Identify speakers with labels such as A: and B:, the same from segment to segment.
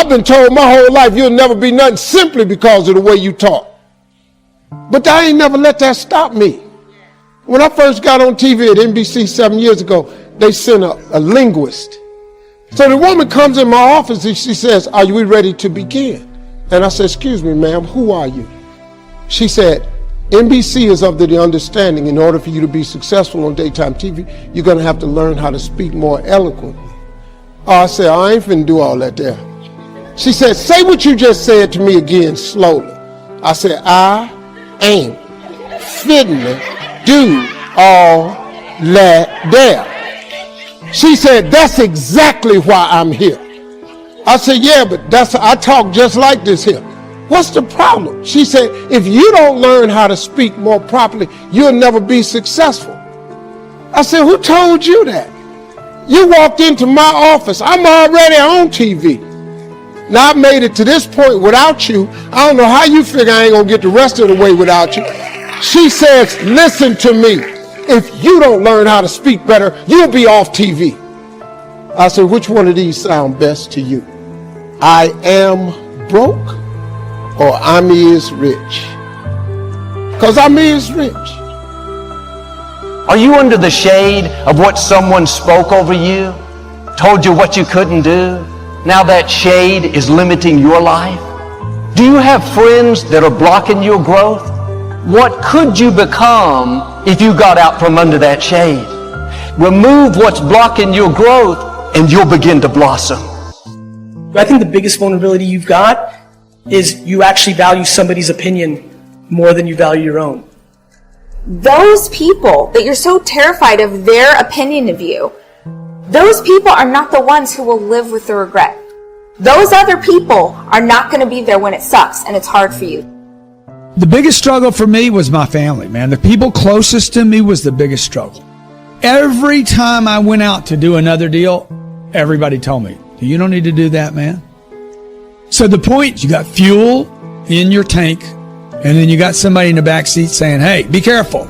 A: I've been told my whole life you'll never be nothing simply because of the way you talk. But I ain't never let that stop me. When I first got on TV at NBC 7 years ago, they sent a linguist. So the woman comes in my office and she says, "Are we ready to begin?" And I said, "Excuse me, ma'am, who are you?" She said, "NBC is of the understanding in order for you to be successful on daytime TV, you're going to have to learn how to speak more eloquently." I said, "I ain't finna do all that there." She said, "Say what you just said to me again slowly." I said, "I ain't finna do all that there." She said, "That's exactly why I'm here." I said, "Yeah, but I talk just like this here. What's the problem?" She said, "If you don't learn how to speak more properly, you'll never be successful." I said, "Who told you that? You walked into my office. I'm already on TV. Now I made it to this point without you. I don't know how you figure I ain't gonna get the rest of the way without you." She says, "Listen to me. If you don't learn how to speak better, you'll be off TV." I said, "Which one of these sound best to you? I am broke or I'm is rich?" Because I'm is rich.
B: Are you under the shade of what someone spoke over you, told you what you couldn't do? Now that shade is limiting your life? Do you have friends that are blocking your growth? What could you become if you got out from under that shade? Remove what's blocking your growth and you'll begin to blossom.
C: I think the biggest vulnerability you've got is you actually value somebody's opinion more than you value your own.
D: Those people that you're so terrified of their opinion of you, those people are not the ones who will live with the regret. Those other people are not going to be there when it sucks and it's hard for you.
E: The biggest struggle for me was my family, man. The people closest to me was the biggest struggle. Every time I went out to do another deal, everybody told me, "You don't need to do that, man." So the point, you got fuel in your tank, and then you got somebody in the back seat saying, "Hey, be careful."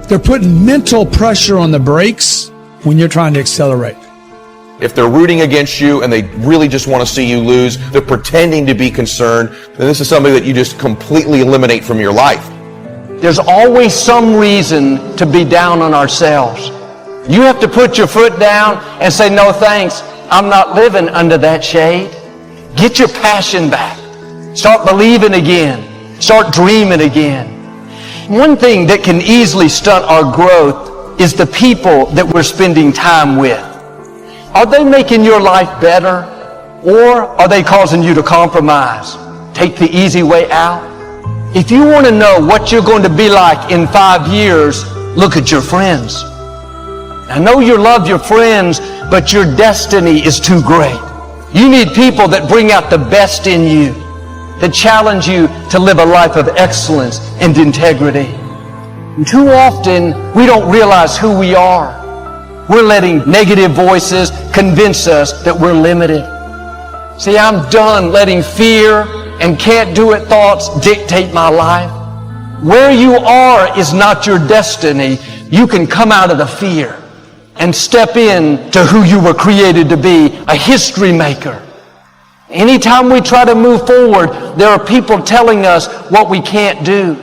E: They're putting mental pressure on the brakes when you're trying to accelerate.
F: If they're rooting against you and they really just want to see you lose, they're pretending to be concerned, then this is something that you just completely eliminate from your life.
B: There's always some reason to be down on ourselves. You have to put your foot down and say, "No thanks, I'm not living under that shade." Get your passion back. Start believing again. Start dreaming again. One thing that can easily stunt our growth is the people that we're spending time with. Are they making your life better, or are they causing you to compromise? Take the easy way out? If you want to know what you're going to be like in 5 years, look at your friends. I know you love your friends, but your destiny is too great. You need people that bring out the best in you, that challenge you to live a life of excellence and integrity. And too often, we don't realize who we are. We're letting negative voices convince us that we're limited. See, I'm done letting fear and can't do it thoughts dictate my life. Where you are is not your destiny. You can come out of the fear and step in to who you were created to be, a history maker. Anytime we try to move forward, there are people telling us what we can't do.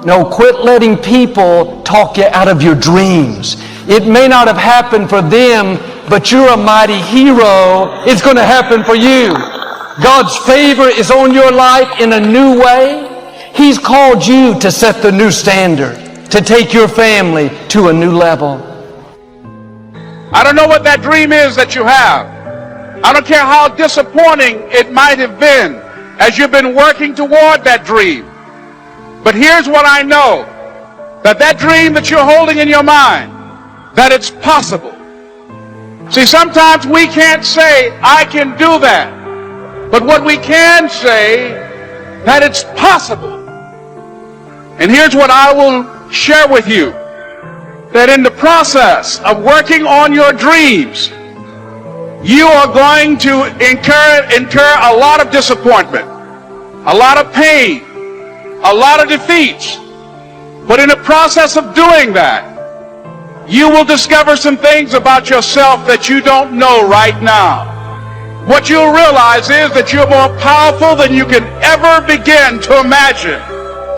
B: No, quit letting people talk you out of your dreams. It may not have happened for them, but you're a mighty hero. It's going to happen for you. God's favor is on your life in a new way. He's called you to set the new standard, to take your family to a new level.
G: I don't know what that dream is that you have. I don't care how disappointing it might have been as you've been working toward that dream. But here's what I know, that dream that you're holding in your mind, that it's possible. See, sometimes we can't say, "I can do that." But what we can say, that it's possible. And here's what I will share with you, that in the process of working on your dreams, you are going to incur a lot of disappointment, a lot of pain, a lot of defeats. But in the process of doing that, you will discover some things about yourself that you don't know right now. what you'll realize is that you're more powerful than you can ever begin to imagine.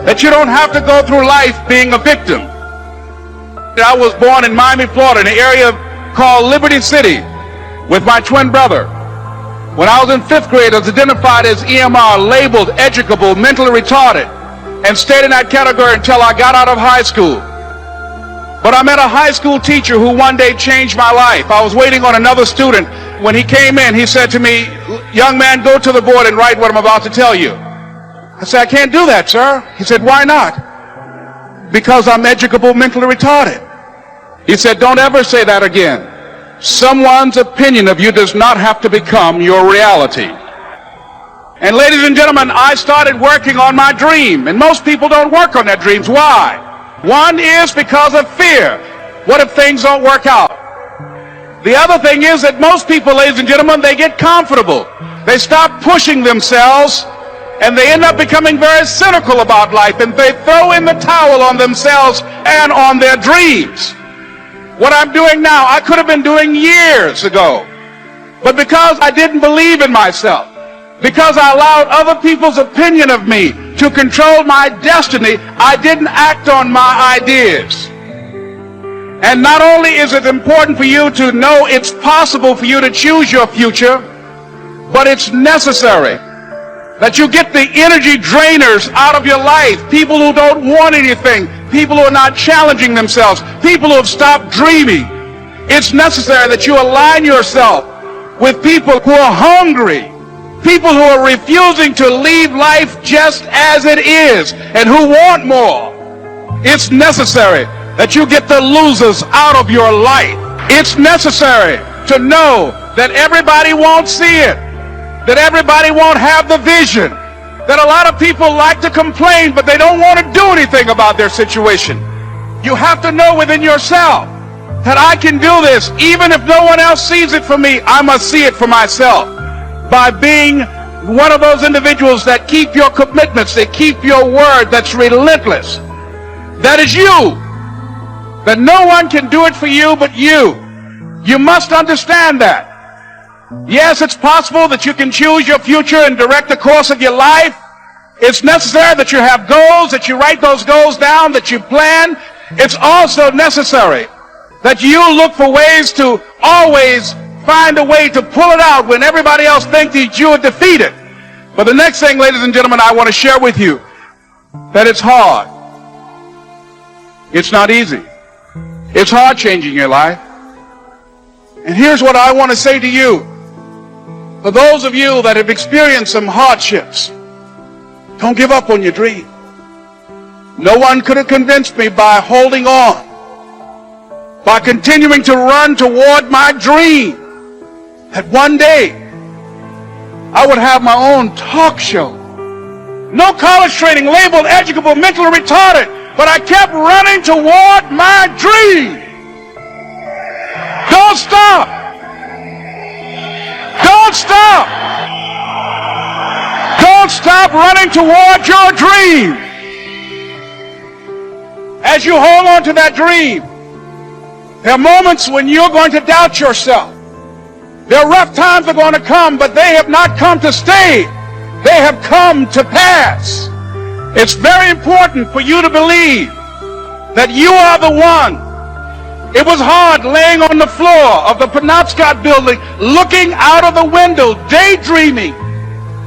G: That you don't have to go through life being a victim. I was born in Miami, Florida, in an area called Liberty City with my twin brother. When I was in 5th grade, I was identified as EMR, labeled educable, mentally retarded, and stayed in that category until I got out of high school. But I met a high school teacher who one day changed my life. I was waiting on another student. When he came in, he said to me, "Young man, go to the board and write what I'm about to tell you." I said, "I can't do that, sir." He said, "Why not?" "Because I'm educable, mentally retarded." He said, "Don't ever say that again. Someone's opinion of you does not have to become your reality." And ladies and gentlemen, I started working on my dream. And most people don't work on their dreams. Why? One is because of fear. What if things don't work out? The other thing is that most people, ladies and gentlemen, they get comfortable. They stop pushing themselves, and they end up becoming very cynical about life, and they throw in the towel on themselves and on their dreams. What I'm doing now, I could have been doing years ago. But because I didn't believe in myself, because I allowed other people's opinion of me to control my destiny, I didn't act on my ideas. And not only is it important for you to know it's possible for you to choose your future, but it's necessary that you get the energy drainers out of your life. People who don't want anything, people who are not challenging themselves, people who have stopped dreaming. It's necessary that you align yourself with people who are hungry, people who are refusing to leave life just as it is and who want more. It's necessary that you get the losers out of your life. It's necessary to know that everybody won't see it, that everybody won't have the vision, that a lot of people like to complain, but they don't want to do anything about their situation. You have to know within yourself that I can do this. Even if no one else sees it for me, I must see it for myself. By being one of those individuals that keep your commitments, that keep your word, that's relentless. That is you. That no one can do it for you but you. You must understand that. Yes, it's possible that you can choose your future and direct the course of your life. It's necessary that you have goals, that you write those goals down, that you plan. It's also necessary that you look for ways to always find a way to pull it out when everybody else thinks that you are defeated. But the next thing, ladies and gentlemen, I want to share with you that it's hard. It's not easy. It's hard changing your life. And here's what I want to say to you. For those of you that have experienced some hardships, don't give up on your dream. No one could have convinced me by holding on, by continuing to run toward my dream, that one day I would have my own talk show. No college training, labeled educable, mentally retarded, but I kept running toward my dream. Don't stop. Don't stop. Don't stop running toward your dream. As you hold on to that dream, there are moments when you're going to doubt yourself. There are rough times that are going to come, but they have not come to stay. They have come to pass. It's very important for you to believe that you are the one. It was hard laying on the floor of the Penobscot building, looking out of the window, daydreaming.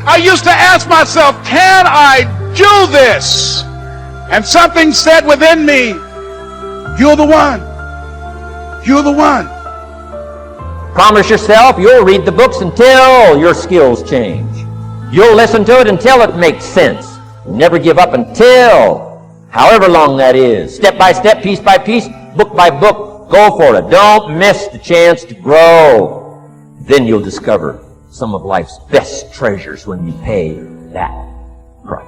G: I used to ask myself, can I do this? And something said within me, you're the one. You're the one.
H: Promise yourself you'll read the books until your skills change. You'll listen to it until it makes sense. Never give up until, however long that is. Step by step, piece by piece, book by book, go for it. Don't miss the chance to grow. Then you'll discover some of life's best treasures when you pay that price.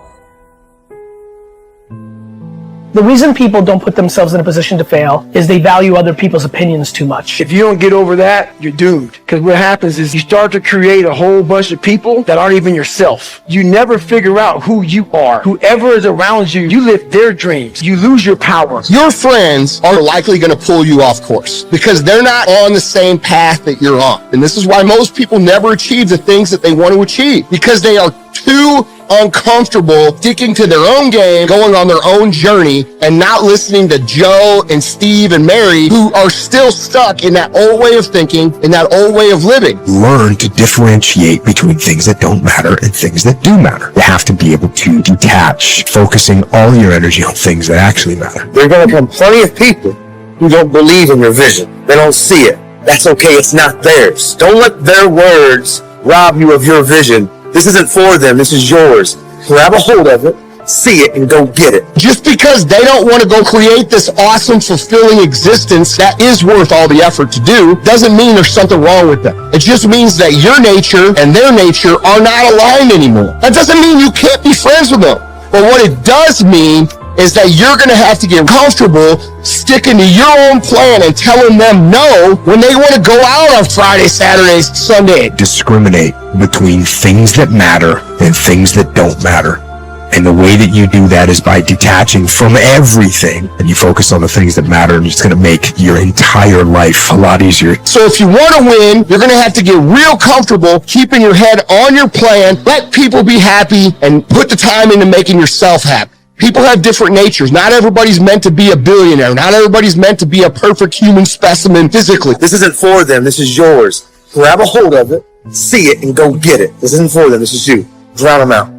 C: The reason people don't put themselves in a position to fail is they value other people's opinions too much.
I: If you don't get over that, you're doomed. Because what happens is you start to create a whole bunch of people that aren't even yourself. You never figure out who you are. Whoever is around you, you live their dreams. You lose your power.
J: Your friends are likely going to pull you off course because they're not on the same path that you're on. And this is why most people never achieve the things that they want to achieve, because they are too uncomfortable sticking to their own game, going on their own journey, and not listening to Joe and Steve and Mary, who are still stuck in that old way of thinking, in that old way of living.
K: Learn to differentiate between things that don't matter and things that do matter. You have to be able to detach, focusing all your energy on things that actually matter.
L: There are going to come plenty of people who don't believe in your vision. They don't see it. That's okay. It's not theirs. Don't let their words rob you of your vision. This isn't for them. This is yours. Grab a hold of it, see it, and go get it.
J: Just because they don't want to go create this awesome, fulfilling existence that is worth all the effort to do, doesn't mean there's something wrong with them. It just means that your nature and their nature are not aligned anymore. That doesn't mean you can't be friends with them. But what it does mean is that you're going to have to get comfortable sticking to your own plan and telling them no when they want to go out on Friday, Saturday, Sunday.
K: Discriminate between things that matter and things that don't matter. And the way that you do that is by detaching from everything, and you focus on the things that matter, and it's going to make your entire life a lot easier.
J: So if you want to win, you're going to have to get real comfortable keeping your head on your plan, let people be happy, and put the time into making yourself happy. People have different natures. Not everybody's meant to be a billionaire. Not everybody's meant to be a perfect human specimen physically.
L: This isn't for them. This is yours. Grab a hold of it, see it, and go get it. This isn't for them. This is you. Drown them out.